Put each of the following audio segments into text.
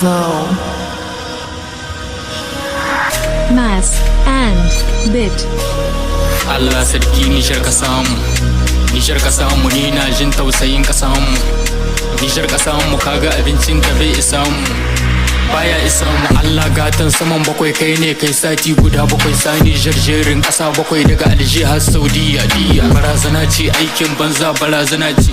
Bravo. Mass and Bit. Allah sarki Nijar ka samu, Nijar ka samu, ni na jin tausayin ka samu. Nijar ka samu, kaga abincin ka bai isa mu, baya isa mu. Allah gatan saman bakwai, kai ne kai sati guda bakwai, sa Nijar jerin kasa bakwai daga Alje har Saudiya diya. Barazana ce aikin banza, barazana ce,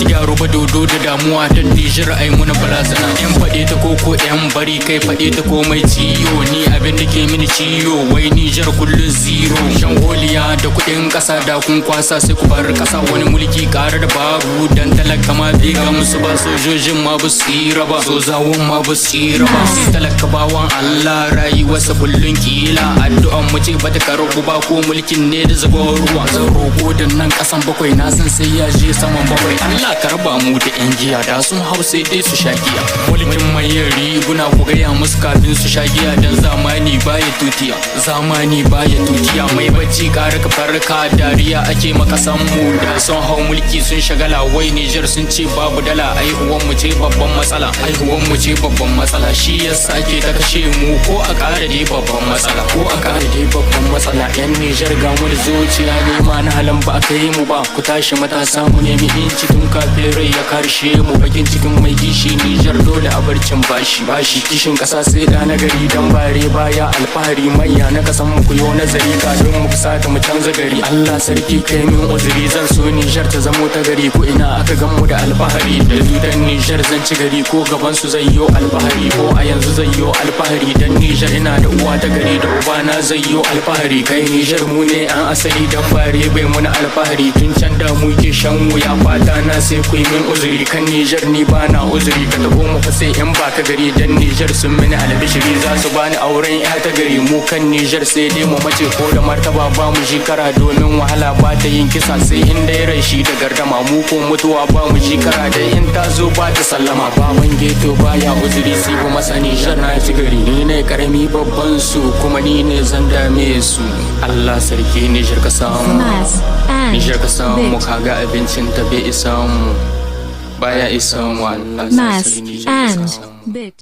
yaro ba dodo da damuwa dan Nijar ai muna barazana. Yan faɗe ta koko yan bari, kai faɗe ta komai ciyo, ni abin da ke mini ciyo, wai Nijar kullun zero. Shan holiya da kuɗin ƙasa da kun kwasa sai ku bar ƙasa, wani mulki ƙara da babu dan talaka ma bai ga musu ba, sojojin ma ba su tsira ba, sozawon ma ba su tsira ba. Sai talaka bawan Allah rayuwarsa kullun kila, addu'an mu ce bata karɓu ba, ko mulkin ne da zubar ruwa. Zan roƙo da nan ƙasan bakwai, na san sai ya je saman bakwai. Allah ka raba mu da yan giya, da sun hau sai dai su sha giya. Mulkin mai riguna ku gaya musu kafin su sha giya, dan zamani baya tutiya, zamani baya tutiya. Mai bacci ƙara ka farka, dariya ake maka san mu, da sun hau mulki sun shagala. Wai Nijar sun ce babu dala, aihuwan mu ce babban matsala, aihuwan mu ce babban matsala. Shi yasa ke ta kashe mu, ko a ƙara dai babban matsala, ko a ƙara dai babban matsala. Yan Nijar ga mu da zuciya, nema na halin ba aka yi mu ba. Ku tashi matasa mu nemi inci tun kafin rai ya karshe mu. Bakin cikin mai kishi Nijar dole a barcin bashi, bashi kishin ƙasa sai da na gari, dan bare baya alfahari. Manya na kasan mu ku yo nazari, kafin mu fusata mu canza gari. Allah sarki kai min uzuri, zan so Nijar ta zamo ta gari, ko ina aka gan mu da alfahari. Da dudan Nijar zan ci gari, ko gaban su zai yo alfahari, ko a yanzu zai yo alfahari. Dan Nijar ina da uwa ta gari, da uba na zai yo alfahari. Kai Nijar mu ne an asali, dan bare bai muna alfahari. Tun can da mu ke shan wuya, fata na sai ku yi min uzuri. Kan Nijar ni ba na uzuri, ka taho mu fa sai in ba ka gari. Dan Nijar sun mini albishiri, za su bani auren ya ta gari. Mu kan Nijar sai dai mu mace ko da martaba ba mu shikara, domin wahala ba ta yin kisa sai in dai rai shi da gardama. Mu ko mutuwa ba mu shikara, dai in ta zo ba ta sallama. Baban geto baya uzuri, sai kuma masa Nijar na ci gari. Ni ne karami babban su, kuma ni ne zan dame su. Allah sarki Nijar ka samu, Nijar ka samu, kaga abincin ta bai isa mu, baya isa mu. Allah sarki Nijar ka samu.